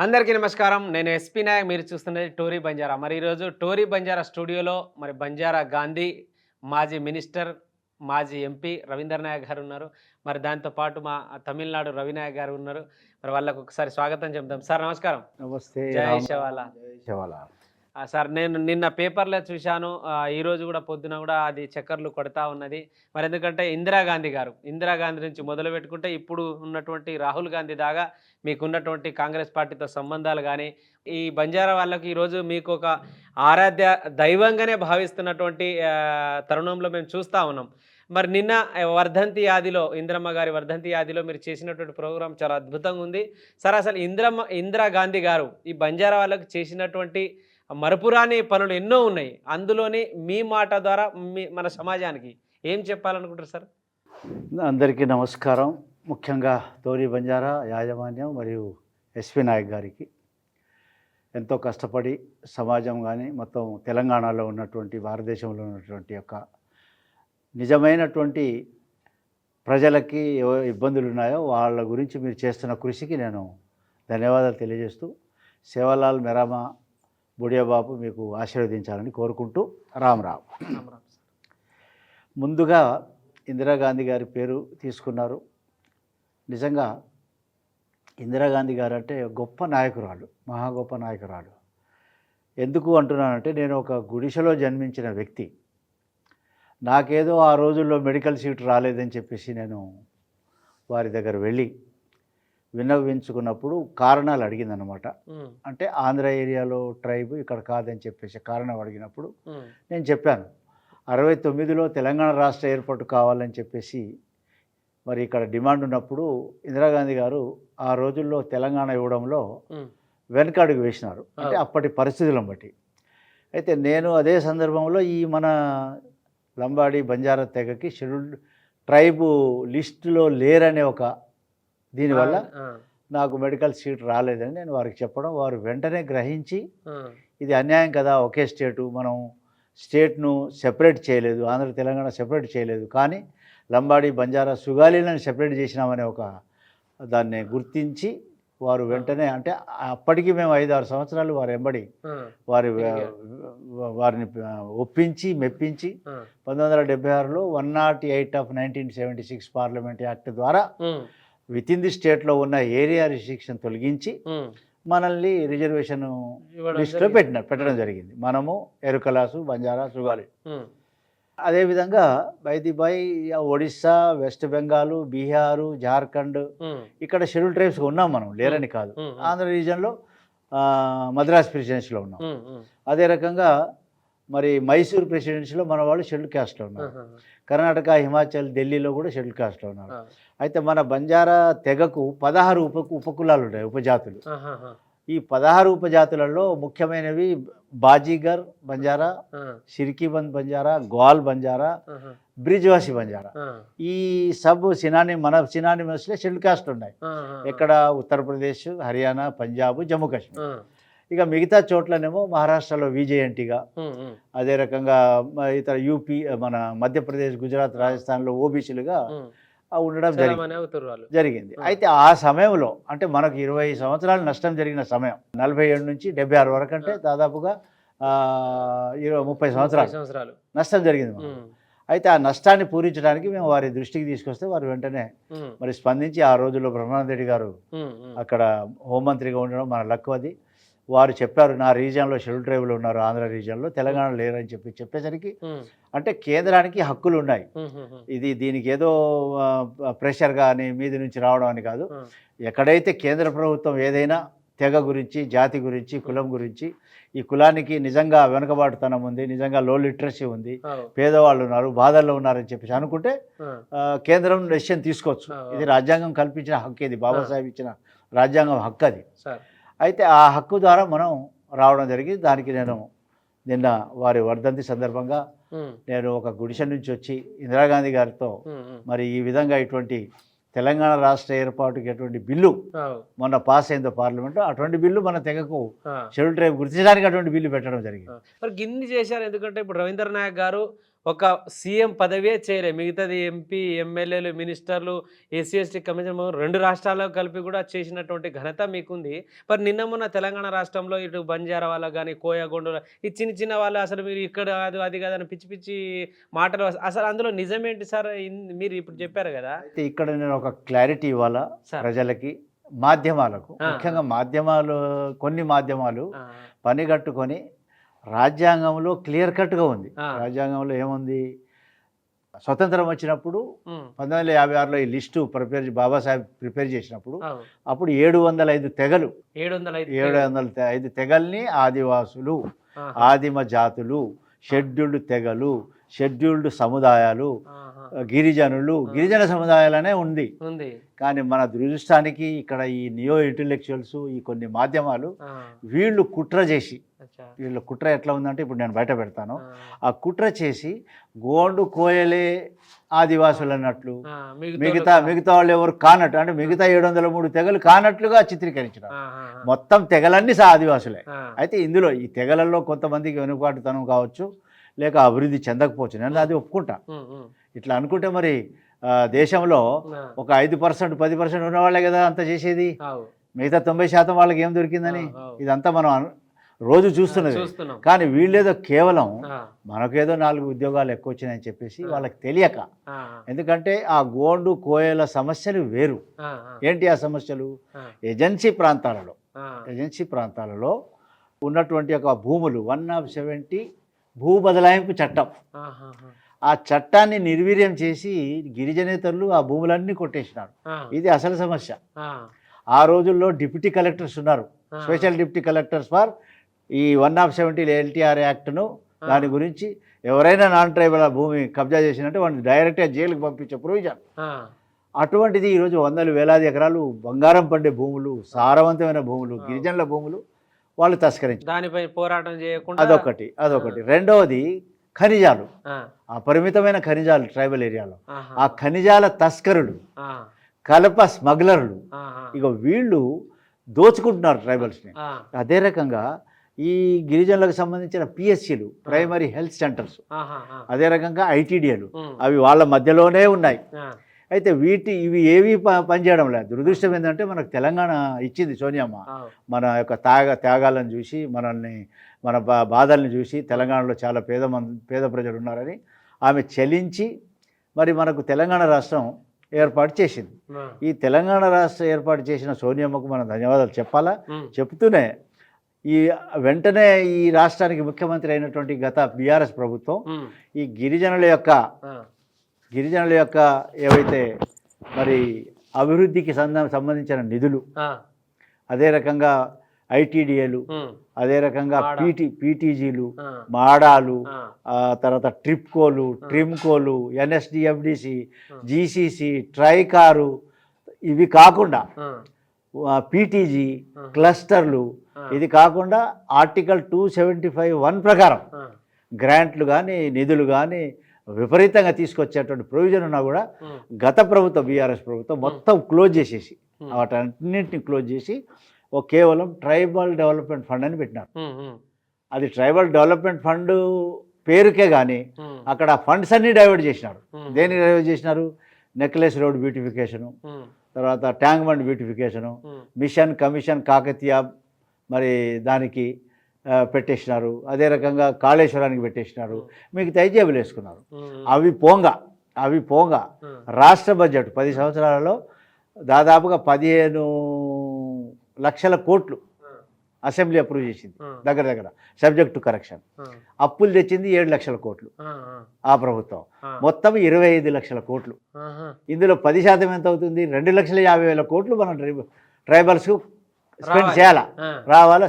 అందరికీ నమస్కారం. నేను ఎస్పీ నాయక్. మీరు చూస్తున్నది టోరీ బంజారా. మరి ఈరోజు టోరీ బంజారా స్టూడియోలో మరి బంజారా గాంధీ, మాజీ మినిస్టర్, మాజీ ఎంపీ రవీందర్ నాయక్ గారు ఉన్నారు. మరి దాంతో పాటు మా తమిళనాడు రవినాయక్ గారు ఉన్నారు. మరి వాళ్ళకి ఒకసారి స్వాగతం చెప్దాం. సార్ నమస్కారం. నమస్తే. జై రామ్ శివాల. జై శివాల. సార్ నేను నిన్న పేపర్‌లో చూశాను. ఈరోజు గూడా పొద్దున గూడా అది చక్కర్లు కొడతా ఉన్నది. మరి ఎందుకంటే ఇందిరాగాంధీ గారు, ఇందిరాగాంధీ నుంచి మొదలుపెట్టుకుంటే ఇప్పుడు ఉన్నటువంటి రాహుల్ గాంధీ దాకా మీకున్నటువంటి కాంగ్రెస్ పార్టీతో సంబంధాలు గానీ, ఈ బంజారా వాళ్ళకి ఈరోజు మీకొక ఆరాధ్య దైవంగానే భావిస్తున్నటువంటి తరుణంలో మేము చూస్తా ఉన్నాం. మరి నిన్న వర్ధంతి యాదిలో, ఇందిరమ్మ గారి వర్ధంతి యాదిలో మీరు చేసినటువంటి ప్రోగ్రామ్ చాలా అద్భుతంగా ఉంది. సార్ అసలు ఇందిరాగాంధీ గారు ఈ బంజారా వాళ్ళకి చేసినటువంటి మరపురాని పనులు ఎన్నో ఉన్నాయి. అందులోని మీ మాట ద్వారా మన సమాజానికి ఏం చెప్పాలనుకుంటారు సార్? అందరికీ నమస్కారం. ముఖ్యంగా టోరీ బంజారా యాజమాన్యం మరియు ఎస్పీ నాయక్ గారికి ఎంతో కష్టపడి సమాజం కానీ మొత్తం తెలంగాణలో ఉన్నటువంటి భారతదేశంలో ఉన్నటువంటి యొక్క నిజమైనటువంటి ప్రజలకి ఇబ్బందులు ఉన్నాయో వాళ్ళ గురించి మీరు చేస్తున్న కృషికి నేను ధన్యవాదాలు తెలియజేస్తూ సేవలాల్ మెరామా బుడియాబాబు మీకు ఆశీర్వదించాలని కోరుకుంటూ రామ్. ముందుగా ఇందిరాగాంధీ గారి పేరు తీసుకున్నారు. నిజంగా ఇందిరాగాంధీ గారు అంటే గొప్ప నాయకురాలు, మహా గొప్ప నాయకురాలు. ఎందుకు అంటున్నానంటే నేను ఒక గుడిసెలో జన్మించిన వ్యక్తి. నాకేదో ఆ రోజుల్లో మెడికల్ సీట్ రాలేదని చెప్పేసి నేను వారి దగ్గర వెళ్ళి విన్నవించుకున్నప్పుడు కారణాలు అడిగిందనమాట. అంటే ఆంధ్ర ఏరియాలో ట్రైబ్ ఇక్కడ కాదని చెప్పేసి కారణం అడిగినప్పుడు నేను చెప్పాను 69లో తెలంగాణ రాష్ట్ర ఏర్పాటు కావాలని చెప్పేసి మరి ఇక్కడ డిమాండ్ ఉన్నప్పుడు ఇందిరాగాంధీ గారు ఆ రోజుల్లో తెలంగాణ ఇవ్వడంలో వెనకడుగు వేసినారు. అంటే అప్పటి పరిస్థితులను బట్టి. అయితే నేను అదే సందర్భంలో ఈ మన లంబాడి బంజారా తెగకి షెడ్యూల్డ్ ట్రైబు లిస్టులో లేరనే ఒక దీనివల్ల నాకు మెడికల్ సీట్ రాలేదని నేను వారికి చెప్పడం, వారు వెంటనే గ్రహించి ఇది అన్యాయం కదా, ఒకే స్టేటు, మనం స్టేట్ను సెపరేట్ చేయలేదు, ఆంధ్ర తెలంగాణ సెపరేట్ చేయలేదు, కానీ లంబాడి బంజారా సుగాలీలను సెపరేట్ చేసినామనే ఒక దాన్ని గుర్తించి వారు వెంటనే, అంటే అప్పటికి మేము 5-6 సంవత్సరాలు వారు వెంబడి వారిని ఒప్పించి మెప్పించి 1976లో 108 ఆఫ్ 1976 పార్లమెంట్ యాక్ట్ ద్వారా విత్ ఇన్ ది స్టేట్లో ఉన్న ఏరియా రిస్ట్రిక్షన్ తొలగించి మనల్ని రిజర్వేషన్ లిస్టులో పెట్టడం జరిగింది. మనము ఎరుకలాసు, బంజారా, సుగాలి. అదేవిధంగా బై ఒడిస్సా, వెస్ట్ బెంగాల్, బీహారు, జార్ఖండ్ ఇక్కడ షెడ్యూల్ ట్రైబ్స్గా ఉన్నాం మనం, లేరని కాదు. ఆంధ్ర రీజన్లో మద్రాస్ ప్రెసిడెన్సీలో ఉన్నాం. అదే రకంగా మరి మైసూర్ ప్రెసిడెన్సీలో మన వాళ్ళు షెడ్యూల్ క్యాస్ట్లో ఉన్నారు. కర్ణాటక, హిమాచల్, ఢిల్లీలో కూడా షెడ్యూల్ క్యాస్ట్లో ఉన్నారు. అయితే మన బంజారా తెగకు 16 ఉపకులాలు ఉన్నాయి, ఉపజాతులు. ఈ 16 ఉపజాతులలో ముఖ్యమైనవి బాజీగర్ బంజారా, సిరికిబంద్ బంజారా, గ్వాల్ బంజారా, బ్రిజ్వాసి బంజారా. ఈ సబ్ మన సినానిమస్లో షెడ్యూల్ కాస్ట్ ఉన్నాయి. ఎక్కడ ఉత్తరప్రదేశ్, హర్యానా, పంజాబ్, జమ్మూ కాశ్మీర్. ఇక మిగతా చోట్లనేమో మహారాష్ట్రలో విజయంటిగా, అదే రకంగా ఇతర యూపీ, మన మధ్యప్రదేశ్, గుజరాత్, రాజస్థాన్లో ఓబీసీలుగా ఉండడం జరిగింది. అయితే ఆ సమయంలో అంటే మనకు 20 సంవత్సరాలు నష్టం జరిగిన సమయం, 47 నుంచి 76 వరకు, అంటే దాదాపుగా 30 సంవత్సరాలు నష్టం జరిగింది. అయితే ఆ నష్టాన్ని పూరించడానికి మేము వారి దృష్టికి తీసుకొస్తే వారు వెంటనే మరి స్పందించి, ఆ రోజుల్లో బ్రహ్మానంద రెడ్డి గారు అక్కడ హోంమంత్రిగా ఉండడం మన లక్ అది. వారు చెప్పారు, నా రీజియన్లో షెడ్యూల్ ట్రైబులు ఉన్నారు, ఆంధ్ర రీజియన్లో, తెలంగాణ లేరని చెప్పేసరికి, అంటే కేంద్రానికి హక్కులు ఉన్నాయి. దీనికి ఏదో ప్రెషర్ కానీ మీది నుంచి రావడం అని కాదు. ఎక్కడైతే కేంద్ర ప్రభుత్వం ఏదైనా తెగ గురించి, జాతి గురించి, కులం గురించి, ఈ కులానికి నిజంగా వెనుకబాటుతనం ఉంది, నిజంగా లో లిటరసీ ఉంది, పేదవాళ్ళు ఉన్నారు, బాధల్లో ఉన్నారని చెప్పేసి అనుకుంటే కేంద్రం డెసిషన్ తీసుకోవచ్చు. ఇది రాజ్యాంగం కల్పించిన హక్కు, ఇది బాబాసాహెబ్ ఇచ్చిన రాజ్యాంగం హక్కు అది. అయితే ఆ హక్కు ద్వారా మనం రావడం జరిగింది. దానికి నేను నిన్న వారి వర్ధంతి సందర్భంగా నేను ఒక గుడిసె నుంచి వచ్చి ఇందిరాగాంధీ గారితో మరి ఈ విధంగా ఇటువంటి తెలంగాణ రాష్ట్ర ఏర్పాటుకి ఎటువంటి బిల్లు మొన్న పాస్ అయిందో పార్లమెంట్లో, అటువంటి బిల్లు మన తెగకు షెడ్యూల్ ట్రైబ్ గుర్తించడానికి అటువంటి బిల్లు పెట్టడం జరిగింది. మరి గిన్ని చేశారు. ఎందుకంటే ఇప్పుడు రవీంద్ర నాయక్ గారు ఒక సీఎం పదవియే చేయలే, మిగతాది ఎంపీ, ఎమ్మెల్యేలు, మినిస్టర్లు, ఎస్సీ ఎస్టీ కమిషన్ 2 రాష్ట్రాల్లో కలిపి కూడా చేసినటువంటి ఘనత మీకుంది. మరి నిన్న మొన్న తెలంగాణ రాష్ట్రంలో ఇటు బంజారా వాళ్ళకి గానీ, కోయగొండల ఈ చిన్న చిన్న వాళ్ళు అసలు మీరు ఇక్కడ కాదు, అది కాదని పిచ్చి పిచ్చి మాటలు అసలు అందులో నిజమేంటి సార్? మీరు ఇప్పుడు చెప్పారు కదా. అయితే ఇక్కడ నేను ఒక క్లారిటీ ఇవ్వాలా సార్. ప్రజలకి, మాధ్యమాలకు. ముఖ్యంగా మాధ్యమాలు, కొన్ని మాధ్యమాలు పనిగట్టుకొని రాజ్యాంగంలో క్లియర్ కట్గా ఉంది. రాజ్యాంగంలో ఏముంది, స్వతంత్రం వచ్చినప్పుడు 1956లో ఈ లిస్టు బాబాసాహెబ్ ప్రిపేర్ చేసినప్పుడు అప్పుడు 705 తెగలు, 705 తెగల్ని ఆదివాసులు, ఆదిమ జాతులు, షెడ్యూల్డ్ తెగలు, షెడ్యూల్డ్ సముదాయాలు, గిరిజన సముదాయాలనే ఉంది. కానీ మన దురదృష్టానికి ఇక్కడ ఈ నియో ఇంటెలెక్చువల్స్, ఈ కొన్ని మాధ్యమాలు వీళ్ళు కుట్ర ఎట్లా ఉందంటే ఇప్పుడు నేను బయట పెడతాను. ఆ కుట్ర చేసి గోండు కోయలే ఆదివాసులు అన్నట్లు, మిగతా వాళ్ళు ఎవరు కానట్టు, అంటే మిగతా 703 తెగలు కానట్లుగా చిత్రీకరించినారు. మొత్తం తెగలన్నీ ఆదివాసులే. అయితే ఇందులో ఈ తెగలలో కొంతమందికి వెనుకాటుతనం కావచ్చు, లేక అభివృద్ధి చెందకపోవచ్చు, నేను అది ఒప్పుకుంటా. ఇట్లా అనుకుంటే మరి దేశంలో ఒక 5%, 10% ఉన్నవాళ్లే కదా అంత చేసేది. మిగతా 90% వాళ్ళకి ఏం దొరికిందని ఇదంతా మనం రోజు చూస్తున్నది. కానీ వీళ్ళేదో కేవలం మనకేదో 4 ఉద్యోగాలు ఎక్కువ వచ్చినాయని చెప్పేసి వాళ్ళకి తెలియక, ఎందుకంటే ఆ గోండు కోయల సమస్యలు వేరు. ఏంటి ఆ సమస్యలు? ఏజెన్సీ ప్రాంతాలలో ఉన్నటువంటి ఒక భూములు 170 భూ బదలాయింపు చట్టం, ఆ చట్టాన్ని నిర్వీర్యం చేసి గిరిజనేతరులు ఆ భూములన్నీ కొట్టేసినారు. ఇది అసలు సమస్య. ఆ రోజుల్లో డిప్యూటీ కలెక్టర్స్ ఉన్నారు, స్పెషల్ డిప్యూటీ కలెక్టర్స్ ఫర్ ఈ 170 ఎల్టీఆర్ యాక్ట్ను. దాని గురించి ఎవరైనా నాన్ ట్రైబల్ భూమి కబ్జా చేసినట్టు వాడిని డైరెక్ట్గా జైలుకి పంపించే ప్రొవిజన్. అటువంటిది ఈరోజు వందలు వేలాది ఎకరాలు బంగారం పండే భూములు, సారవంతమైన భూములు, గిరిజనుల భూములు వాళ్ళు తస్కరించారు. దానిపై పోరాటం చేయకుండా అదొకటి. రెండవది ఖనిజాలు, అపరిమితమైన ఖనిజాలు ట్రైబల్ ఏరియాలో. ఆ ఖనిజాల తస్కరులు, కలప స్మగ్లర్లు, ఇక వీళ్ళు దోచుకుంటున్నారు ట్రైబల్స్ని. అదే రకంగా ఈ గిరిజనులకు సంబంధించిన పిఎస్సీలు, ప్రైమరీ హెల్త్ సెంటర్స్, అదే రకంగా ఐటీడీఏలు, అవి వాళ్ళ మధ్యలోనే ఉన్నాయి. అయితే ఇవి ఏవి పనిచేయడం లేదు. దురదృష్టం ఏంటంటే మనకు తెలంగాణ ఇచ్చింది సోనియమ్మ, మన యొక్క త్యాగాలను చూసి, మన బాధల్ని చూసి, తెలంగాణలో చాలా పేద ప్రజలు ఉన్నారని ఆమె చలించి మరి మనకు తెలంగాణ రాష్ట్రం ఏర్పాటు చేసింది. ఈ తెలంగాణ రాష్ట్రం ఏర్పాటు చేసిన సోనియమ్మకు మనం ధన్యవాదాలు చెప్పాలా. చెప్తూనే వెంటనే ఈ రాష్ట్రానికి ముఖ్యమంత్రి అయినటువంటి గత బీఆర్ఎస్ ప్రభుత్వం ఈ గిరిజనుల యొక్క ఏవైతే మరి అభివృద్ధికి సంబంధించిన నిధులు, అదే రకంగా ఐటీడీఏలు, అదే రకంగా పీటీజీలు, మాడాలు, తర్వాత ట్రిమ్కోలు, ఎన్ఎస్డిఎఫ్డిసి, జీసీసీ, ట్రైకారు, ఇవి కాకుండా పీటీజీ, క్లస్టర్లు, ఇది కాకుండా ఆర్టికల్ 275(1) ప్రకారం గ్రాంట్లు కానీ నిధులు కానీ విపరీతంగా తీసుకొచ్చేటువంటి ప్రొవిజన్ ఉన్నా కూడా గత ప్రభుత్వం, బీఆర్ఎస్ ప్రభుత్వం మొత్తం క్లోజ్ చేసేసి, వాటన్నింటినీ క్లోజ్ చేసి కేవలం ట్రైబల్ డెవలప్మెంట్ ఫండ్ అని పెట్టినారు. అది ట్రైబల్ డెవలప్మెంట్ ఫండ్ పేరుకే కానీ అక్కడ ఫండ్స్ అన్నీ డైవర్ట్ చేసినారు. దేనికి డైవర్ట్ చేసినారు? నెక్లెస్ రోడ్ బ్యూటిఫికేషను, తర్వాత tank bund beautification, mission commission Kakatiya మరి దానికి పెట్టేసినారు. అదే రకంగా కాళేశ్వరానికి పెట్టేసినారు. మీకు తైజేబులు వేసుకున్నారు. అవి పోగా రాష్ట్ర బడ్జెట్ 10 సంవత్సరాలలో దాదాపుగా 15 లక్షల కోట్లు అసెంబ్లీ అప్రూవ్ చేసింది. దగ్గర సబ్జెక్ట్ టు కరెక్షన్. అప్పులు తెచ్చింది 7 లక్షల కోట్లు ఆ ప్రభుత్వం. మొత్తం 25 లక్షల కోట్లు. ఇందులో 10% ఎంత అవుతుంది? 2,50,000 కోట్లు మనం ట్రైబల్స్కు స్పెండ్ చేయాలా,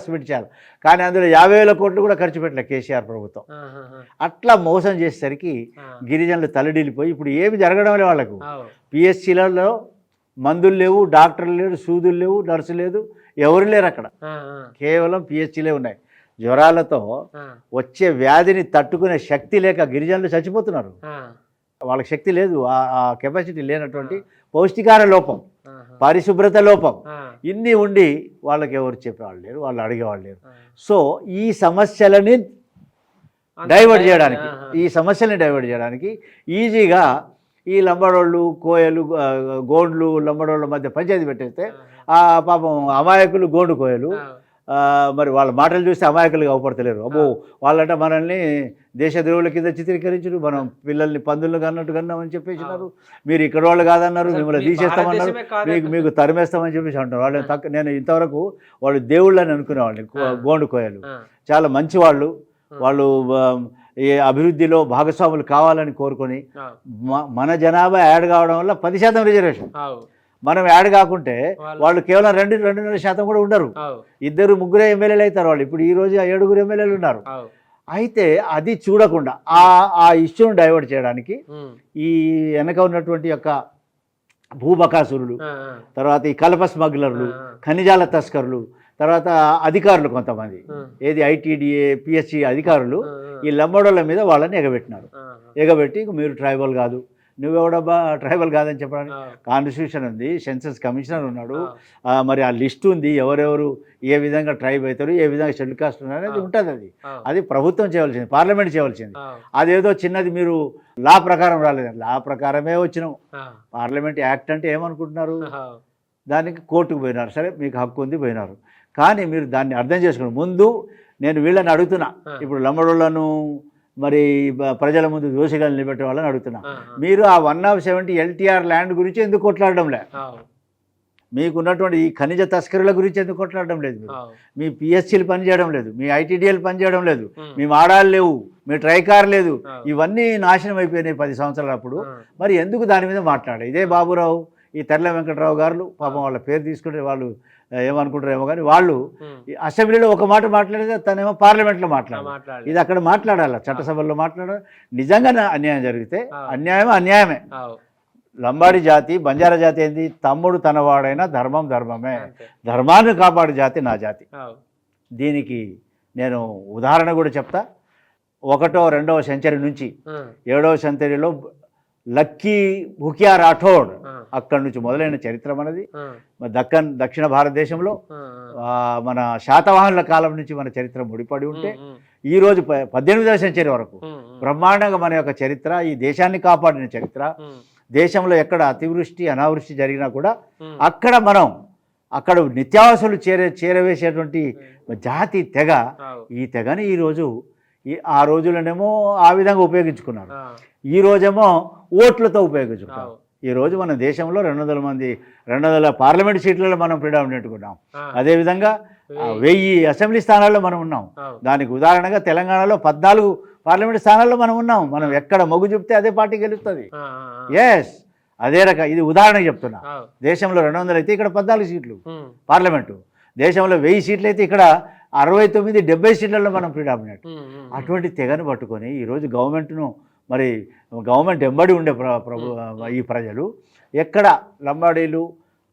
స్పెండ్ చేయాలి. కానీ అందులో 50,000 కోట్లు కూడా ఖర్చు పెట్టలే కేసీఆర్ ప్రభుత్వం. అట్లా మోసం చేసేసరికి గిరిజనులు తలడిల్లిపోయి ఇప్పుడు ఏమి జరగడం లేదు. వాళ్ళకు పిఎస్సీలలో మందులు లేవు, డాక్టర్లు లేరు, సూదులు లేవు, నర్సు లేదు, ఎవరు లేరు అక్కడ. కేవలం పిహెచ్లే ఉన్నాయి. జ్వరాలతో వచ్చే వ్యాధిని తట్టుకునే శక్తి లేక గిరిజనులు చచ్చిపోతున్నారు. వాళ్ళకి శక్తి లేదు, ఆ కెపాసిటీ లేనటువంటి పౌష్టికార లోపం, పరిశుభ్రత లోపం, ఇన్ని ఉండి వాళ్ళకి ఎవరు చెప్పేవాళ్ళు లేరు, వాళ్ళు అడిగేవాళ్ళు లేరు. సో ఈ సమస్యలని డైవర్ట్ చేయడానికి, ఈ సమస్యల్ని డైవర్ట్ చేయడానికి ఈజీగా ఈ లంబాడోళ్ళు కోయలు గోండ్లు లంబాడోళ్ళ మధ్య పంచాయతీ పెట్టేస్తే ఆ పాపం అమాయకులు గోండు కోయలు మరి వాళ్ళ మాటలు చూస్తే అమాయకులుగా అవపడతలేరు. అబ్బో వాళ్ళంట మనల్ని దేశద్రోహుల కింద చిత్రీకరించరు, మనం పిల్లల్ని పందులను కన్నట్టు కన్నామని చెప్పేసినారు, మీరు ఇక్కడ వాళ్ళు కాదన్నారు, మిమ్మల్ని తీసేస్తామన్నారు, మీకు తరిమేస్తామని చెప్పేసి అంటారు. వాళ్ళు నేను ఇంతవరకు వాళ్ళు దేవుళ్ళని అనుకునేవాళ్ళని గోండు కోయలు చాలా మంచి వాళ్ళు, వాళ్ళు ఈ అభివృద్ధిలో భాగస్వాములు కావాలని కోరుకొని మన జనాభా యాడ్ కావడం వల్ల 10% రిజర్వేషన్, మనం యాడ్ కాకుంటే వాళ్ళు కేవలం 2.5% కూడా ఉండరు, 2-3 ఎమ్మెల్యేలు అవుతారు వాళ్ళు. ఇప్పుడు ఈ రోజు 7 ఎమ్మెల్యేలు ఉన్నారు. అయితే అది చూడకుండా ఆ ఇష్యూను డైవర్ట్ చేయడానికి ఈ వెనక ఉన్నటువంటి యొక్క భూబకాసురులు, తర్వాత ఈ కలప స్మగ్లర్లు, ఖనిజాల తస్కరులు, తర్వాత అధికారులు కొంతమంది ఏది ఐటీడీఏ పిఎస్సి అధికారులు ఈ లంబాడోళ్ళ మీద వాళ్ళని ఎగబెట్టి మీరు ట్రైబల్ కాదు, నువ్వెవడబ్బా ట్రైబల్ కాదని చెప్పడానికి కాన్స్టిట్యూషన్ ఉంది, సెన్సస్ కమిషనర్ ఉన్నాడు, మరి ఆ లిస్ట్ ఉంది, ఎవరెవరు ఏ విధంగా ట్రైబ్ అవుతారు, ఏ విధంగా షెడ్యూల్ కాస్ట్ ఉన్నారు అనేది ఉంటుంది. అది ప్రభుత్వం చేయవలసింది, పార్లమెంట్ చేయవలసింది. అదేదో చిన్నది మీరు లా ప్రకారం రాలేదండి, లా ప్రకారమే వచ్చినాం. పార్లమెంట్ యాక్ట్ అంటే ఏమనుకుంటున్నారు, దానికి కోర్టుకు పోయినారు, సరే మీకు హక్కు ఉంది పోయినారు. కానీ మీరు దాన్ని అర్థం చేసుకుని ముందు నేను వీళ్ళని అడుగుతున్నా, ఇప్పుడు లంబాడోళ్ళను మరి ప్రజల ముందు దోషిగా నిలబెట్టే వాళ్ళని అడుగుతున్నా, మీరు ఆ 170 LTR ల్యాండ్ గురించి ఎందుకు కొట్లాడడం లేదు, మీకున్నటువంటి ఈ ఖనిజ తస్కరుల గురించి ఎందుకు కొట్లాడడం లేదు, మీ పిఎస్సీలు పనిచేయడం లేదు, మీ ఐటీడీఎల్ పనిచేయడం లేదు, మీ మాడాలు లేవు, మీ ట్రైకార్ లేదు, ఇవన్నీ నాశనం అయిపోయినాయి 10 సంవత్సరాలు. అప్పుడు మరి ఎందుకు దాని మీద మాట్లాడారు? ఇదే బాబురావు, ఈ తెర్ల వెంకటరావు గారు, పాపం వాళ్ళ పేరు తీసుకుంటే వాళ్ళు ఏమనుకుంటారేమో కానీ వాళ్ళు అసెంబ్లీలో ఒక మాట మాట్లాడేది, తనేమో పార్లమెంట్లో మాట్లాడాలి, ఇది అక్కడ మాట్లాడాలి, చట్టసభల్లో మాట్లాడాలి. నిజంగా అన్యాయం జరిగితే అన్యాయమే. లంబాడి జాతి, బంజారా జాతి ఏంది, తమ్ముడు తనవాడైనా ధర్మం ధర్మమే, ధర్మాన్ని కాపాడు జాతి నా జాతి. దీనికి నేను ఉదాహరణ కూడా చెప్తా. 1వ 2వ సెంచరీ నుంచి 7వ సెంచరీలో లక్కీ భుకియా రాఠోడ్ అక్కడి నుంచి మొదలైన చరిత్ర మనది. దక్షిణ భారతదేశంలో మన శాతవాహనుల కాలం నుంచి మన చరిత్ర ముడిపడి ఉంటే ఈరోజు 18వ సెంచరీ వరకు బ్రహ్మాండంగా మన యొక్క చరిత్ర, ఈ దేశాన్ని కాపాడిన చరిత్ర. దేశంలో ఎక్కడ అతివృష్టి అనావృష్టి జరిగినా కూడా అక్కడ నిత్యావసరాలు చేరవేసేటువంటి జాతి తెగ. ఈ తెగని ఈరోజు ఆ రోజులనేమో ఆ విధంగా ఉపయోగించుకున్నారు, ఈ రోజేమో ఓట్లతో ఉపయోగించుకున్నారు. ఈరోజు మన దేశంలో 200 పార్లమెంట్ సీట్లలో మనం ప్రిడామినెంట్గా ఉన్నాం. అదేవిధంగా 1000 అసెంబ్లీ స్థానాల్లో మనం ఉన్నాం. దానికి ఉదాహరణగా తెలంగాణలో 14 పార్లమెంట్ స్థానాల్లో మనం ఉన్నాం. మనం ఎక్కడ మొగ్గు చూపితే అదే పార్టీ గెలుస్తుంది. ఎస్, అదే రకం. ఇది ఉదాహరణకు చెప్తున్నా. దేశంలో 200 అయితే ఇక్కడ 14 సీట్లు పార్లమెంటు, దేశంలో 1000 సీట్లు అయితే ఇక్కడ 69, 70 సీట్లలో మనం ప్రిడామినెంట్. అటువంటి తెగను పట్టుకొని ఈరోజు గవర్నమెంట్ ఎంబడి ఉండే ఈ ప్రజలు ఎక్కడ లంబాడీలు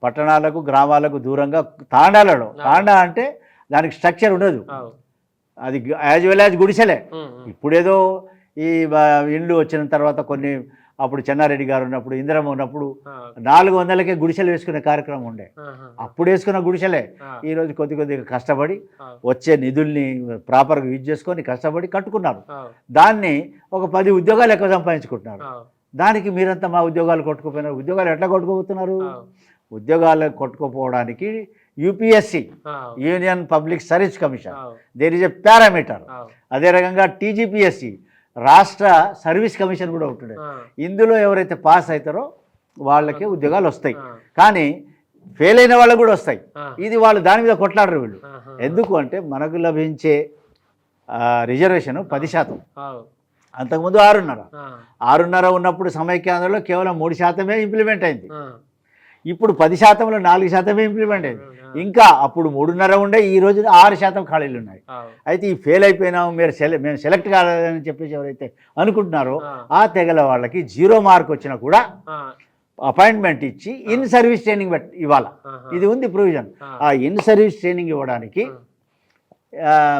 పట్టణాలకు గ్రామాలకు దూరంగా తాండా అంటే దానికి స్ట్రక్చర్ ఉండదు, అది యాజ్ వెల్ యాజ్ గుడిసెలే. ఇప్పుడేదో ఈ ఇండ్లు వచ్చిన తర్వాత కొన్ని, అప్పుడు చెన్నారెడ్డి గారు ఉన్నప్పుడు, ఇందిరమ్మ ఉన్నప్పుడు 400కే గుడిసెలు వేసుకునే కార్యక్రమం ఉండే. అప్పుడు వేసుకున్న గుడిసెలే ఈరోజు కొద్దిగా కష్టపడి వచ్చే నిధుల్ని ప్రాపర్గా యూజ్ చేసుకొని కష్టపడి కట్టుకున్నారు. దాన్ని ఒక 10 ఉద్యోగాలు ఎక్కువ సంపాదించుకుంటున్నారు. దానికి మీరంతా మా ఉద్యోగాలు కొట్టుకుపోయినారు. ఉద్యోగాలు ఎట్లా కొట్టుకుపోతున్నారు? ఉద్యోగాలు కొట్టుకుపోవడానికి UPSC, union public service commission, there is a parameter. అదే రకంగా టీజీపీఎస్సి, రాష్ట్ర సర్వీస్ కమిషన్ కూడా ఉంటుంది. ఇందులో ఎవరైతే పాస్ అవుతారో వాళ్ళకే ఉద్యోగాలు వస్తాయి, కానీ ఫెయిల్ అయిన వాళ్ళకు కూడా వస్తాయి. ఇది వాళ్ళు దాని మీద కొట్లాడరు వీళ్ళు. ఎందుకు అంటే మనకు లభించే రిజర్వేషన్ 10%, అంతకుముందు 6.5 ఉన్నప్పుడు సమైక్యాంధ్రలో కేవలం 3% ఇంప్లిమెంట్ అయింది. ఇప్పుడు 10%లో 4% ఇంప్లిమెంట్ అయింది. ఇంకా అప్పుడు 3.5 ఉండే, ఈ రోజు 6% ఖాళీలు ఉన్నాయి. అయితే ఈ ఫెయిల్ అయిపోయినాము, మేము సెలెక్ట్ కాలేదని చెప్పేసి ఎవరైతే అనుకుంటున్నారో ఆ తెగల వాళ్ళకి 0 మార్క్ వచ్చినా కూడా అపాయింట్మెంట్ ఇచ్చి ఇన్ సర్వీస్ ట్రైనింగ్ ఇవ్వాలి. ఇది ఉంది ప్రొవిజన్. ఆ ఇన్ సర్వీస్ ట్రైనింగ్ ఇవ్వడానికి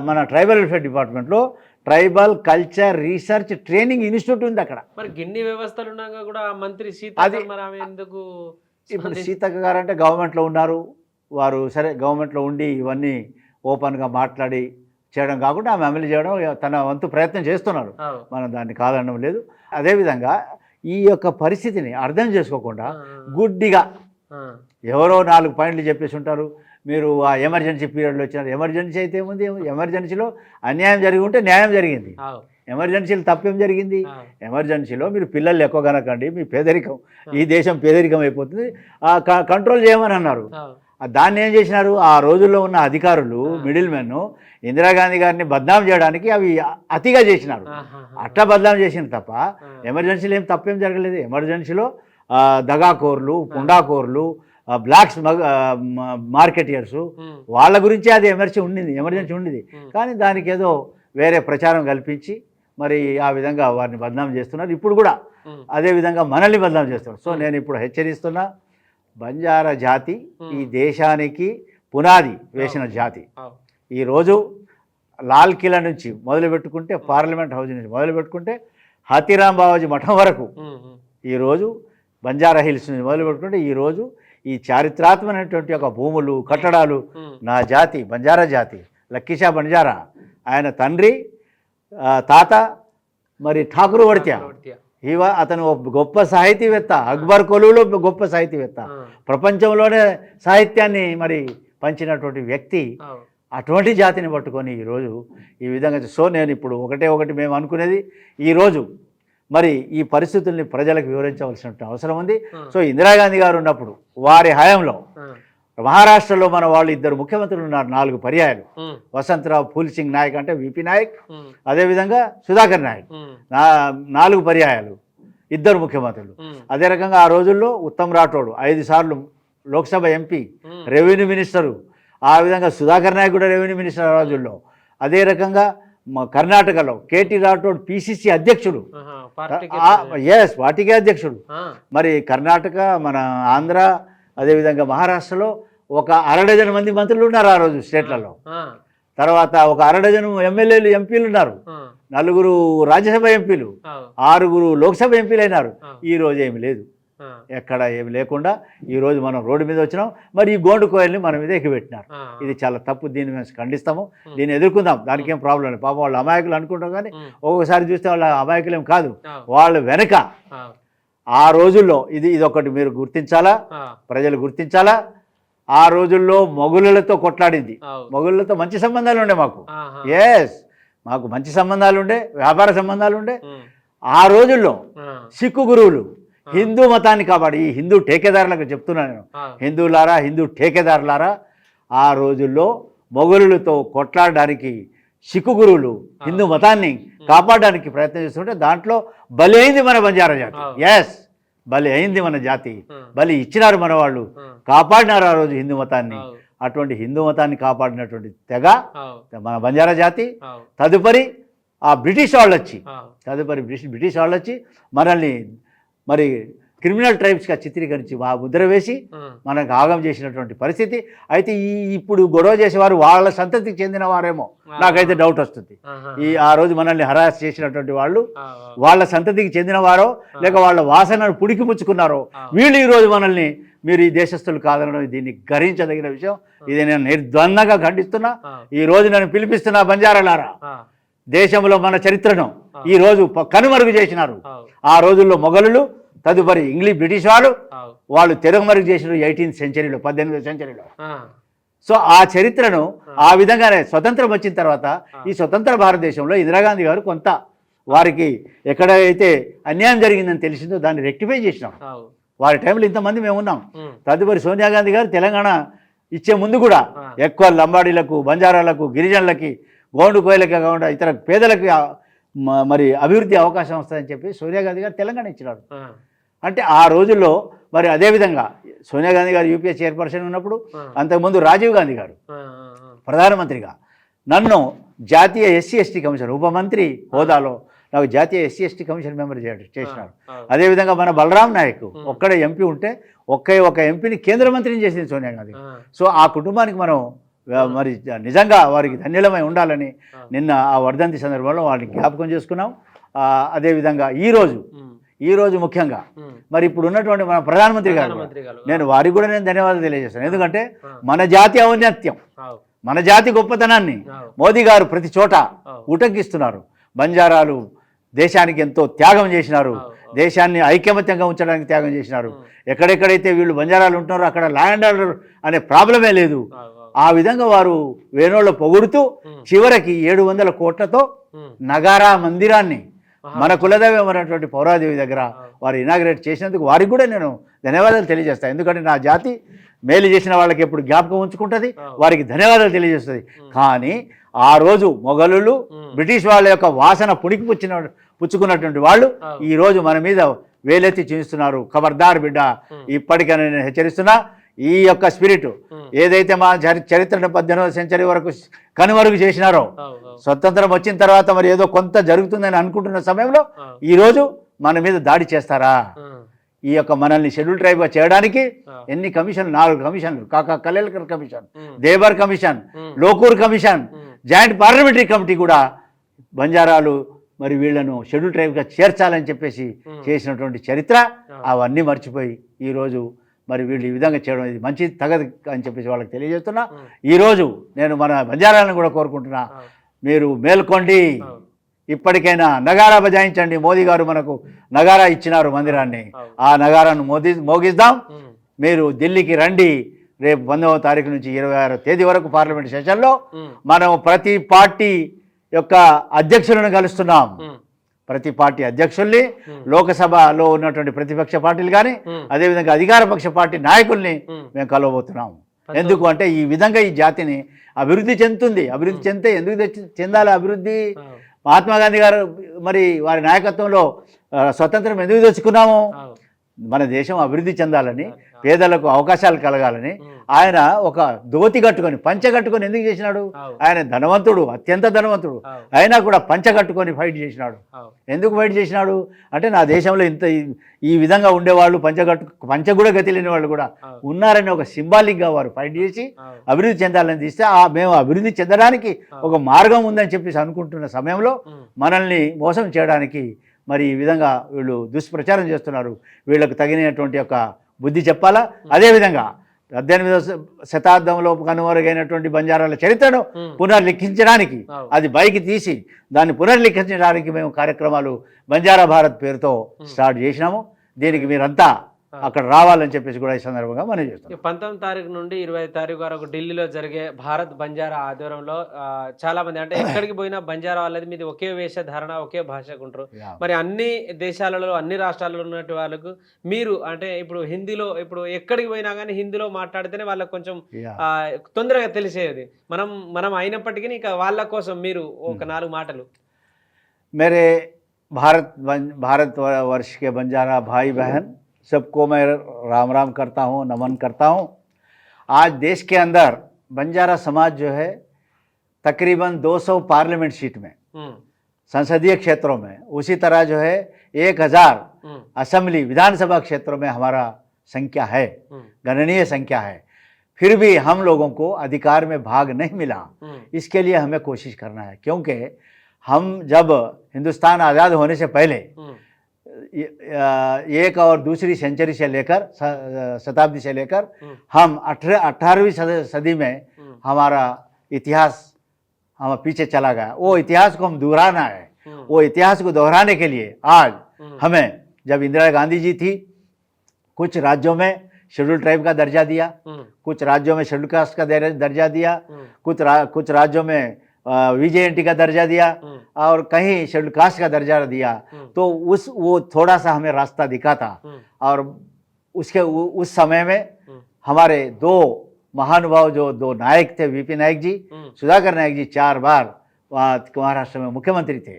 మన ట్రైబల్ వెల్ఫేర్ డిపార్ట్మెంట్లో tribal culture research training institute ఉంది. అక్కడ మరి గిన్ని వ్యవస్థలు ఉన్నాక కూడా మంత్రి ఎందుకు? ఇప్పుడు సీతక్క గారు అంటే గవర్నమెంట్లో ఉన్నారు, వారు సరే గవర్నమెంట్లో ఉండి ఇవన్నీ ఓపెన్గా మాట్లాడి చేయడం కాకుండా ఆమె అమలు చేయడం తన వంతు ప్రయత్నం చేస్తున్నారు. మనం దాన్ని కాదనడం లేదు. అదేవిధంగా ఈ యొక్క పరిస్థితిని అర్థం చేసుకోకుండా గుడ్డిగా ఎవరో 4 పాయింట్లు చెప్పేసి ఉంటారు. మీరు ఆ ఎమర్జెన్సీ పీరియడ్లో వచ్చినారు. ఎమర్జెన్సీ అయితే ఏముంది? ఎమర్జెన్సీలో అన్యాయం జరిగి ఉంటే న్యాయం జరిగింది. ఎమర్జెన్సీలో తప్పేం జరిగింది? ఎమర్జెన్సీలో మీరు పిల్లలు ఎక్కువ కనకండి, మీ పేదరికం, ఈ దేశం పేదరికం అయిపోతుంది, కంట్రోల్ చేయమని అన్నారు. దాన్ని ఏం చేసినారు? ఆ రోజుల్లో ఉన్న అధికారులు, మిడిల్ మెన్ ఇందిరాగాంధీ గారిని బద్నాం చేయడానికి అవి అతిగా చేసినారు. అట్లా బద్నాం చేసిన తప్ప ఎమర్జెన్సీలో ఏం తప్పేం జరగలేదు. ఎమర్జెన్సీలో దగాకోర్లు, పుండాకోర్లు, బ్లాక్స్ మార్కెటియర్స్, వాళ్ళ గురించే అది ఎమర్జెన్సీ ఉండింది. కానీ దానికి ఏదో వేరే ప్రచారం కల్పించి మరి ఆ విధంగా వారిని బద్నాం చేస్తున్నారు. ఇప్పుడు కూడా అదే విధంగా మనల్ని బద్నాం చేస్తున్నారు. సో నేను ఇప్పుడు హెచ్చరిస్తున్నా, బంజారా జాతి ఈ దేశానికి పునాది వేసిన జాతి. ఈరోజు లాల్ కిలా నుంచి మొదలు పెట్టుకుంటే, పార్లమెంట్ హౌస్ నుంచి మొదలు పెట్టుకుంటే, హాతీరామ్ బావాజీ మఠం వరకు, ఈరోజు బంజారా హిల్స్ నుంచి మొదలు పెట్టుకుంటే ఈరోజు ఈ చారిత్రాత్మకమైనటువంటి ఒక భూములు, కట్టడాలు నా జాతి, బంజారా జాతి, లక్కీషా బంజారా, ఆయన తండ్రి తాత మరి ఠాకూర్ వడ్త్యా, అతను గొప్ప సాహితీవేత్త, అక్బర్ కొలువులో గొప్ప సాహితీవేత్త, ప్రపంచంలోనే సాహిత్యాన్ని మరి పంచినటువంటి వ్యక్తి. అటువంటి జాతిని పట్టుకొని ఈరోజు ఈ విధంగా. సో నేను ఇప్పుడు ఒకటి మేము అనుకునేది, ఈరోజు మరి ఈ పరిస్థితుల్ని ప్రజలకు వివరించవలసిన అవసరం ఉంది. సో ఇందిరాగాంధీ గారు ఉన్నప్పుడు వారి హయాంలో మహారాష్ట్రలో మన వాళ్ళు 2 ముఖ్యమంత్రులు ఉన్నారు 4 పర్యాయాలు. వసంతరావు, ఫూల్ సింగ్ నాయక్ అంటే విపి నాయక్, అదేవిధంగా సుధాకర్ నాయక్, 4 పర్యాయాలు 2 ముఖ్యమంత్రులు. అదే రకంగా ఆ రోజుల్లో ఉత్తమ్ రాఠోడ్ 5 సార్లు లోక్సభ ఎంపీ, రెవెన్యూ మినిస్టరు. ఆ విధంగా సుధాకర్ నాయక్ కూడా రెవెన్యూ మినిస్టర్ ఆ రోజుల్లో. అదే రకంగా కర్ణాటకలో కేటీ రాఠోడ్ పిసిసి అధ్యక్షుడు, పార్టీకే అధ్యక్షుడు. మరి కర్ణాటక, మన ఆంధ్ర, అదేవిధంగా మహారాష్ట్రలో ఒక 1/2 మంది మంత్రులు ఉన్నారు ఆ రోజు స్టేట్లలో. తర్వాత ఒక 1/2 ఎమ్మెల్యేలు, ఎంపీలు ఉన్నారు, 4 రాజ్యసభ ఎంపీలు, 6 లోక్సభ ఎంపీలు అయినారు. ఈ రోజు ఏమి లేదు, ఎక్కడ ఏమి లేకుండా ఈరోజు మనం రోడ్డు మీద వచ్చినాం. మరి ఈ గోండు కోయల్ని మన మీద ఎక్కిపెట్టినారు. ఇది చాలా తప్పు. దీన్ని మేము ఖండిస్తాము, దీన్ని ఎదుర్కొందాం. దానికి ఏం ప్రాబ్లం లేదు. పాపం వాళ్ళు అమాయకులు అనుకుంటాం, కానీ ఒక్కొక్కసారి చూస్తే వాళ్ళ అమాయకులు ఏం కాదు. వాళ్ళు వెనక ఆ రోజుల్లో ఇది ఒకటి మీరు గుర్తించాలా, ప్రజలు గుర్తించాలా. ఆ రోజుల్లో మొఘలులతో కొట్లాడింది. మొఘలులతో మంచి సంబంధాలు ఉండే మాకు. మాకు మంచి సంబంధాలు ఉండే, వ్యాపార సంబంధాలు ఉండే. ఆ రోజుల్లో సిక్కు గురువులు హిందూ మతాన్ని కాపాడి, ఈ హిందూ ఠేకేదారులకు చెప్తున్నాను నేను, హిందువులారా, హిందూ ఠేకేదారులారా, ఆ రోజుల్లో మొఘలులతో కొట్లాడడానికి సిక్కు గురువులు హిందూ మతాన్ని కాపాడడానికి ప్రయత్నం చేస్తుంటే దాంట్లో బలి అయింది మన బంజారా జాతి. బలి అయింది మన జాతి, బలి ఇచ్చినారు మన వాళ్ళు, కాపాడినారు ఆ రోజు హిందూ మతాన్ని. అటువంటి హిందూ మతాన్ని కాపాడినటువంటి తెగ మన బంజారా జాతి. తదుపరి ఆ బ్రిటిష్ వాళ్ళు వచ్చి మనల్ని మరి క్రిమినల్ ట్రైబ్స్గా చిత్రీకరించి ముద్ర వేసి మనకు ఆగం చేసినటువంటి పరిస్థితి. అయితే ఇప్పుడు గొడవ చేసేవారు వాళ్ళ సంతతికి చెందిన వారేమో, నాకైతే డౌట్ వస్తుంది. ఆ రోజు మనల్ని హరాస్ చేసినటువంటి వాళ్ళు వాళ్ళ సంతతికి చెందిన వారో, లేక వాళ్ళ వాసనను పుడికిపుచ్చుకున్నారో, వీళ్ళు ఈరోజు మనల్ని మీరు ఈ దేశస్తులు కాదనడం దీన్ని గర్హించదగిన విషయం. ఇది నేను నిర్ద్వందంగా ఖండిస్తున్నా. ఈ రోజు నేను పిలిపిస్తున్నా, బంజారాలారా, దేశంలో మన చరిత్రను ఈ రోజు కనుమరుగు చేసినారు. ఆ రోజుల్లో మొఘలులు, తదుపరి బ్రిటిష్ వాళ్ళు తెరమరుగు చేసినారు 18th సెంచరీలో, 18వ సెంచరీలో. సో ఆ చరిత్రను ఆ విధంగానే స్వతంత్రం వచ్చిన తర్వాత ఈ స్వతంత్ర భారతదేశంలో ఇందిరాగాంధీ గారు కొంత వారికి ఎక్కడైతే అన్యాయం జరిగిందని తెలిసిందో దాన్ని రెక్టిఫై చేసినాం. వారి టైంలో ఇంతమంది మేము ఉన్నాం. తదుపరి సోనియా గాంధీ గారు తెలంగాణ ఇచ్చే ముందు కూడా ఎక్కువ లంబాడీలకు, బంజారాలకు, గిరిజనులకి, గోండు కోయలకి కాకుండా ఇతర పేదలకు మరి అభివృద్ధి అవకాశం వస్తుందని చెప్పి సోనియా గాంధీ గారు తెలంగాణ ఇచ్చినారు. అంటే ఆ రోజుల్లో మరి అదేవిధంగా సోనియా గాంధీ గారు యూపీఏ చైర్పర్సన్ ఉన్నప్పుడు, అంతకుముందు రాజీవ్ గాంధీ గారు ప్రధానమంత్రిగా నన్ను జాతీయ ఎస్సీ/ఎస్టీ కమిషన్ ఉపమంత్రి హోదాలో నాకు జాతీయ ఎస్సీ/ఎస్టీ కమిషన్ మెంబర్ చేసినారు. అదేవిధంగా మన బలరాం నాయక్ ఒక్కడే ఎంపీ ఉంటే ఒక ఎంపీని కేంద్ర మంత్రిని చేసింది సోనియా గాంధీ. సో ఆ కుటుంబానికి మనం మరి నిజంగా వారికి ధన్యులమై ఉండాలని నిన్న ఆ వర్ధంతి సందర్భంలో వారిని జ్ఞాపకం చేసుకున్నాం. అదేవిధంగా ఈరోజు ముఖ్యంగా మరి ఇప్పుడు ఉన్నటువంటి మన ప్రధానమంత్రి గారు, నేను వారికి కూడా ధన్యవాదాలు తెలియజేస్తాను. ఎందుకంటే మన జాతి ఔన్నత్యం, మన జాతి గొప్పతనాన్ని మోదీ గారు ప్రతి చోట ఉటంకిస్తున్నారు. బంజారాలు దేశానికి ఎంతో త్యాగం చేసినారు, దేశాన్ని ఐకమత్యంగా ఉంచడానికి త్యాగం చేసినారు. ఎక్కడెక్కడైతే వీళ్ళు బంజారాలు ఉంటున్నారో అక్కడ ల్యాండ్ ఆర్డర్ అనే ప్రాబ్లమే లేదు. ఆ విధంగా వారు వేణోళ్ళ పొగుడుతూ చివరికి 700 కోట్లతో నగారా మందిరాన్ని మన కులదైవమైనటువంటి పౌరాదేవి దగ్గర వారు ఇనాగ్రేట్ చేసినందుకు వారికి కూడా నేను ధన్యవాదాలు తెలియజేస్తాను. ఎందుకంటే నా జాతి మేలు చేసిన వాళ్ళకి ఎప్పుడు జ్ఞాపకం ఉంచుకుంటుంది, వారికి ధన్యవాదాలు తెలియజేస్తుంది. కానీ ఆ రోజు మొఘలులు బ్రిటిష్ వాళ్ళ యొక్క వాసన పుచ్చుకున్నటువంటి వాళ్ళు ఈ రోజు మన మీద వేలెత్తి చూపిస్తున్నారు. ఖబర్దార్ బిడ్డ, ఇప్పటికైనా నేను హెచ్చరిస్తున్నా, ఈ యొక్క స్పిరిట్ ఏదైతే మా చరిత్రను 18వ సెంచరీ వరకు కనుమరుగు చేసినారో, స్వతంత్రం వచ్చిన తర్వాత మరి ఏదో కొంత జరుగుతుందని అనుకుంటున్న సమయంలో ఈరోజు మన మీద దాడి చేస్తారా? ఈ యొక్క మనల్ని షెడ్యూల్ ట్రైబ్గా చేయడానికి ఎన్ని కమిషన్లు, 4 కమిషన్లు, Kaka Kalelkar commission, Dhebar commission, Lokur commission, joint parliamentary committee కూడా బంజారాలు మరి వీళ్లను షెడ్యూల్ ట్రైబ్గా చేర్చాలని చెప్పేసి చేసినటువంటి చరిత్ర అవన్నీ మర్చిపోయి ఈరోజు మరి వీళ్ళు ఈ విధంగా చేయడం ఇది మంచిది తగదు అని చెప్పేసి వాళ్ళకి తెలియజేస్తున్నా. ఈరోజు నేను మన బంజారాలను కూడా కోరుకుంటున్నా, మీరు మేల్కొండి, ఇప్పటికైనా నగారా బజాయించండి. మోదీ గారు మనకు నగారా ఇచ్చినారు మందిరాన్ని, ఆ నగారాను మోగిద్దాం. మీరు ఢిల్లీకి రండి, రేపు 19వ తారీఖు నుంచి 26వ తేదీ వరకు పార్లమెంట్ సెషన్లో మనం ప్రతి పార్టీ యొక్క అధ్యక్షులను కలుస్తున్నాం. ప్రతి పార్టీ అధ్యక్షుల్ని, లోకసభలో ఉన్నటువంటి ప్రతిపక్ష పార్టీలు కానీ అదేవిధంగా అధికార పక్ష పార్టీ నాయకుల్ని మేము కలవబోతున్నాం. ఎందుకు అంటే ఈ విధంగా ఈ జాతిని అభివృద్ధి చెందుతుంది. అభివృద్ధి చెందితే ఎందుకు చెందాలి అభివృద్ధి? మహాత్మా గాంధీ గారు మరి వారి నాయకత్వంలో స్వతంత్రం ఎందుకు తెచ్చుకున్నాము? మన దేశం అభివృద్ధి చెందాలని, పేదలకు అవకాశాలు కలగాలని ఆయన ఒక ధోతి కట్టుకొని పంచ కట్టుకొని ఎందుకు చేసినాడు? ఆయన ధనవంతుడు, అత్యంత ధనవంతుడు, అయినా కూడా పంచ కట్టుకొని ఫైట్ చేసినాడు. ఎందుకు ఫైట్ చేసినాడు అంటే నా దేశంలో ఇంత ఈ విధంగా ఉండేవాళ్ళు, పంచ కూడా గతి లేని వాళ్ళు కూడా ఉన్నారని ఒక సింబాలిక్గా వారు ఫైట్ చేసి అభివృద్ధి చెందాలని తీస్తే మేము అభివృద్ధి చెందడానికి ఒక మార్గం ఉందని చెప్పేసి అనుకుంటున్న సమయంలో మనల్ని మోసం చేయడానికి మరి ఈ విధంగా వీళ్ళు దుష్ప్రచారం చేస్తున్నారు. వీళ్ళకు తగినటువంటి యొక్క బుద్ధి చెప్పాలా. అదేవిధంగా 18వ శతాబ్దంలో కనుమరుగైనటువంటి బంజారాల చరిత్రను పునర్లిఖించడానికి, అది బయటికి తీసి దాన్ని పునర్లిఖించడానికి మేము కార్యక్రమాలు బంజారా భారత్ పేరుతో స్టార్ట్ చేసినాము. దీనికి మీరంతా అక్కడ రావాలని చెప్పేసి కూడా ఈ సందర్భంగా మనం చేస్తాం. 19వ తారీఖు నుండి 20వ తారీఖు వరకు ఢిల్లీలో జరిగే భారత్ బంజారా ఆధ్వర్యంలో చాలా మంది అంటే ఎక్కడికి పోయినా బంజారా వాళ్ళది మీది ఒకే వేషధారణ, ఒకే భాషకు ఉంటారు. మరి అన్ని దేశాలలో, అన్ని రాష్ట్రాలలో ఉన్నటువంటి వాళ్ళకు మీరు అంటే ఇప్పుడు హిందీలో, ఇప్పుడు ఎక్కడికి పోయినా కానీ హిందీలో మాట్లాడితేనే వాళ్ళకి కొంచెం తొందరగా తెలిసేది. మనం అయినప్పటికీ ఇక వాళ్ళ కోసం మీరు ఒక 4 మాటలు. मेरे भारतवर्ष के बंजारा भाई बहन सबको मैं राम राम करता हूँ, नमन करता हूँ। आज देश के अंदर बंजारा समाज जो है तकरीबन 200 पार्लियामेंट सीट में, संसदीय क्षेत्रों में, उसी तरह जो है 1000 असेंबली विधानसभा क्षेत्रों में हमारा संख्या है, गणनीय संख्या है। फिर भी हम लोगों को अधिकार में भाग नहीं मिला। इसके लिए हमें कोशिश करना है, क्योंकि हम जब हिंदुस्तान आज़ाद होने से पहले एक और दूसरी सेंचुरी से लेकर शताब्दी से लेकर हम 18वीं सदी में हमारा इतिहास हम पीछे चला गया। वो इतिहास को हम दोहराना है। वो इतिहास को दोहराने के लिए आज हमें, जब इंदिरा गांधी जी थी, कुछ राज्यों में शेड्यूल ट्राइब का दर्जा दिया, कुछ राज्यों में शेड्यूल कास्ट का दर्जा दिया, कुछ राज्यों में VJNT का दर्जा दिया और कहीं शेड्यूल कास्ट का दर्जा दिया। तो वो थोड़ा सा हमें रास्ता दिखा था। और उस समय में हमारे 2 महानुभाव, जो 2 नायक थे, VP नायक जी, सुधाकर नायक जी 4 बार महाराष्ट्र में मुख्यमंत्री थे।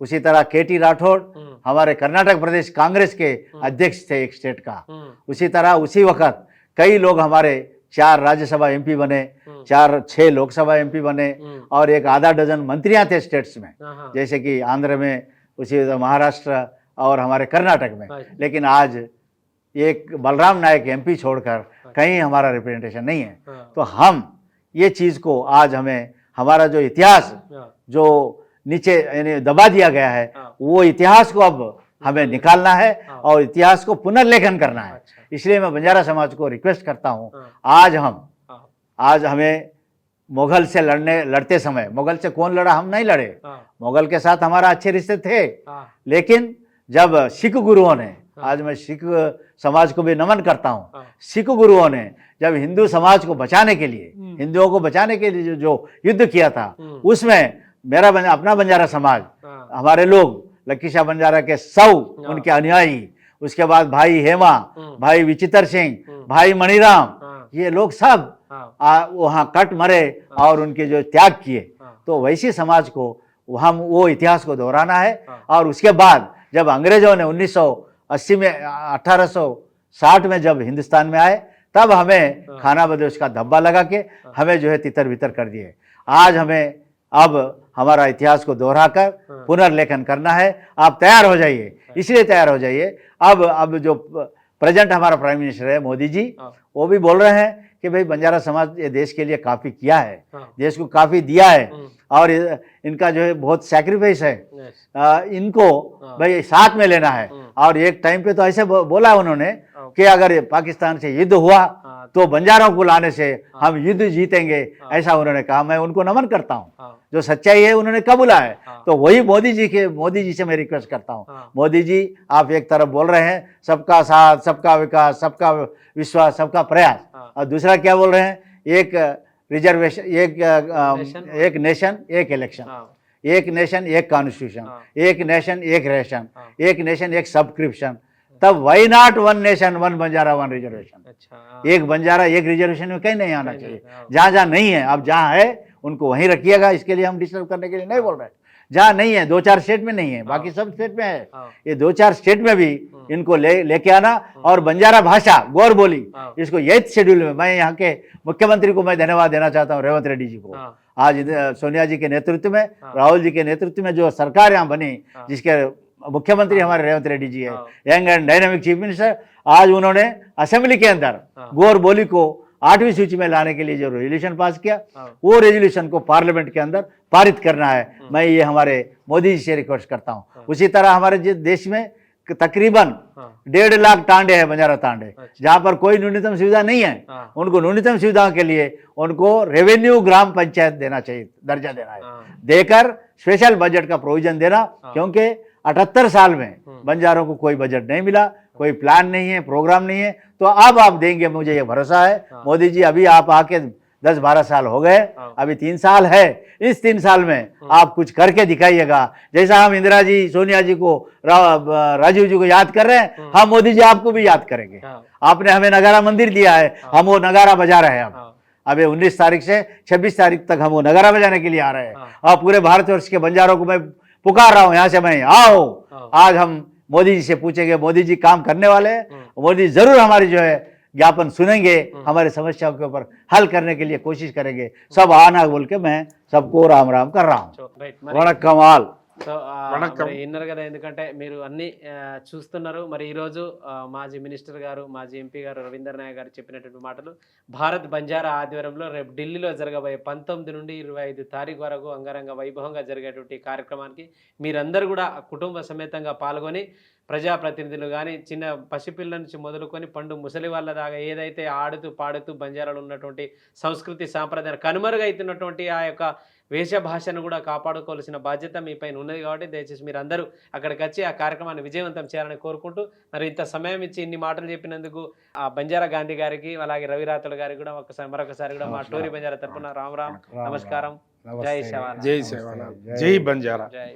उसी तरह KT राठौड़ हमारे कर्नाटक प्रदेश कांग्रेस के अध्यक्ष थे एक स्टेट का। उसी तरह उसी वक्त कई लोग हमारे 4 राज्यसभा MP बने, 4-6 लोकसभा MP बने और एक आधा डजन मंत्रियां थे स्टेट्स में, जैसे कि आंध्र में, उसी महाराष्ट्र और हमारे कर्नाटक में। लेकिन आज एक बलराम नायक MP छोड़कर कहीं हमारा रिप्रेजेंटेशन नहीं है। तो हम ये चीज़ को आज हमें, हमारा जो इतिहास जो नीचे यानी दबा दिया गया है, वो इतिहास को अब हमें निकालना है और इतिहास को पुनर्लेखन करना है। इसलिए मैं बंजारा समाज को रिक्वेस्ट करता हूँ, आज हमें मुगल से लड़ते समय, मुगल से कौन लड़ा, हम नहीं लड़े, हाँ, मुगल के साथ हमारा अच्छे रिश्ते थे, हाँ, लेकिन जब सिख गुरुओं ने, आज मैं सिख समाज को भी नमन करता हूँ, हाँ, सिख गुरुओं ने जब हिंदू समाज को बचाने के लिए, हिंदुओं को बचाने के लिए जो युद्ध किया था, उसमें मेरा अपना बंजारा समाज, हाँ, हमारे लोग लक्की शाह बंजारा के 100 उनके अनुयायी, उसके बाद भाई हेमा, भाई विचित्र सिंह, भाई मणिराम, हाँ, ये लोग सब हाँ, वहाँ कट मरे और उनके जो त्याग किए। हाँ, तो वैसी समाज को हम वो इतिहास को दोहराना है। हाँ। और उसके बाद जब अंग्रेजों ने 1980 में 1860 में जब हिंदुस्तान में आए, तब हमें हाँ। खाना बदोश का धब्बा लगा के हमें जो है तितर बितर कर दिए। आज हमें अब हमारा इतिहास को दोहराकर हाँ। पुनर्लेखन करना है। आप तैयार हो जाइए, इसलिए तैयार हो जाइए। अब जो प्रेजेंट हमारा प्राइम मिनिस्टर है मोदी जी, हाँ। वो भी बोल रहे हैं कि भाई बंजारा समाज ये देश के लिए काफ़ी किया है, हाँ। देश को काफ़ी दिया है, हम्म, और इनका जो है बहुत सैक्रिफाइस है। यस, इनको हाँ। भाई साथ में लेना है। और एक टाइम पे तो ऐसे बोला उन्होंने हाँ। कि अगर पाकिस्तान से युद्ध हुआ हाँ, तो बंजारों को लाने से हाँ। हम युद्ध जीतेंगे, हाँ। ऐसा उन्होंने कहा। मैं उनको नमन करता हूँ, हाँ, जो सच्चाई है उन्होंने कबूला है। हाँ। तो वही मोदी जी से मैं रिक्वेस्ट करता हूँ, हाँ। मोदी जी आप एक तरफ बोल रहे हैं सबका साथ, सबका विकास, सबका विश्वास, सबका प्रयास, हाँ। और दूसरा क्या बोल रहे हैं, एक रिजर्वेशन, नेशन, एक नेशन एक इलेक्शन, हाँ, एक नेशन एक कॉन्स्टिट्यूशन, हाँ। एक नेशन एक रेशन, हाँ। एक नेशन एक सब्सक्रिप्शन। तब why not one nation one Banjara one reservation. अच्छा, हाँ, एक बंजारा एक रिजर्वेशन में कहीं नहीं आना कहीं नहीं, चाहिए। हाँ। जहाँ जहाँ नहीं है, अब जहाँ है उनको वहीं रखिएगा। इसके लिए हम डिस्टर्ब करने के लिए नहीं बोल रहे। जहाँ नहीं है, 2-4 स्टेट में नहीं है, बाकी सब स्टेट में है, हाँ। ये 2-4 स्टेट में भी इनको लेके आना। और बंजारा भाषा गौर बोली, हाँ। इसको 8th शेड्यूल में, मैं यहाँ के मुख्यमंत्री को मैं धन्यवाद देना चाहता हूँ, रेवंत रेड्डी जी को। हाँ। आज सोनिया जी के नेतृत्व में, हाँ। राहुल जी के नेतृत्व में जो सरकार यहाँ बनी, हाँ। जिसके मुख्यमंत्री हमारे रेवंत रेड्डी जी है, हाँ। Young and dynamic chief minister, आज उन्होंने असेंबली के अंदर हाँ। गौर बोली को 8वीं सूची में लाने के लिए जो रेजोल्यूशन पास किया, हाँ। वो रेजोल्यूशन को पार्लियामेंट के अंदर पारित करना है। मैं ये हमारे मोदी जी से रिक्वेस्ट करता हूँ। हाँ। उसी तरह हमारे देश में तकरीबन हाँ। 1.5 लाख तांडे हैं, बंजारा तांडे, अच्छा। जहाँ पर कोई न्यूनतम सुविधा नहीं है। हाँ। उनको न्यूनतम सुविधाओं के लिए उनको रेवेन्यू ग्राम पंचायत देना चाहिए, दर्जा देना है, हाँ। देकर स्पेशल बजट का प्रोविजन देना। क्योंकि 78 साल में बंजारों को कोई बजट नहीं मिला, कोई प्लान नहीं है, प्रोग्राम नहीं है। तो अब आप देंगे, मुझे ये भरोसा है। हाँ। मोदी जी, अभी आप आके 10-12 साल हो गए, हाँ। अभी 3 साल है। इस 3 साल में आप कुछ करके दिखाइएगा। जैसा हम इंदिरा जी, सोनिया जी को, राजीव जी को याद कर रहे हैं, हम मोदी जी आपको भी याद करेंगे। हाँ। आपने हमें नगारा मंदिर दिया है, हम वो नगारा बजा रहे हैं। अब हाँ। अभी 19 तारीख से 26 तारीख तक हम वो नगारा बजाने के लिए आ रहे हैं। हाँ। और पूरे भारतवर्ष के बंजारों को मैं पुकार रहा हूँ, यहाँ से मैं आओ। हाँ। आज हम मोदी जी से पूछेंगे, मोदी जी काम करने वाले हैं, मोदी जी जरूर हमारी जो है ज्ञापन सुनेंगे, हमारी समस्याओं के ऊपर हल करने के लिए कोशिश करेंगे। सब आना बोल के मैं सबको राम राम कर रहा हूँ। So, right. మరి వణక్కం ఆల్. సో మరి విన్నారు కదా, ఎందుకంటే మీరు అన్ని చూస్తున్నారు. మరి ఈరోజు మాజీ మినిస్టర్ గారు, మాజీ ఎంపీ గారు రవీందర్ నాయక్ గారు చెప్పినటువంటి మాటలు, భారత్ బంజారా ఆధ్వర్యంలో రేపు ఢిల్లీలో జరగబోయే 19 నుండి 25 తారీఖు వరకు అంగరంగ వైభవంగా జరిగేటువంటి కార్యక్రమానికి మీరందరూ కూడా కుటుంబ సమేతంగా పాల్గొని, ప్రజాప్రతినిధులు కానీ, చిన్న పసిపిల్లల నుంచి మొదలుకొని పండు ముసలి వాళ్ళ దాకా ఏదైతే ఆడుతూ పాడుతూ బంజారాలో ఉన్నటువంటి సంస్కృతి సాంప్రదాయాలు కనుమరుగైతున్నటువంటి ఆ యొక్క వేషభాషను కూడా కాపాడుకోవాల్సిన బాధ్యత మీ పైన ఉన్నది. కాబట్టి దయచేసి మీరందరూ అక్కడికి వచ్చి ఆ కార్యక్రమాన్ని విజయవంతం చేయాలని కోరుకుంటూ, మరి ఇంత సమయం ఇచ్చి ఇన్ని మాటలు చెప్పినందుకు ఆ బంజారా గాంధీ గారికి, అలాగే రవి రాథోడ్ గారికి కూడా మరొకసారి కూడా మా టోరీ బంజారా తరపున రామ్ రామ్, నమస్కారం, జై సేవాలాల్. జై సేవాలాల్, జై బంజారా. జై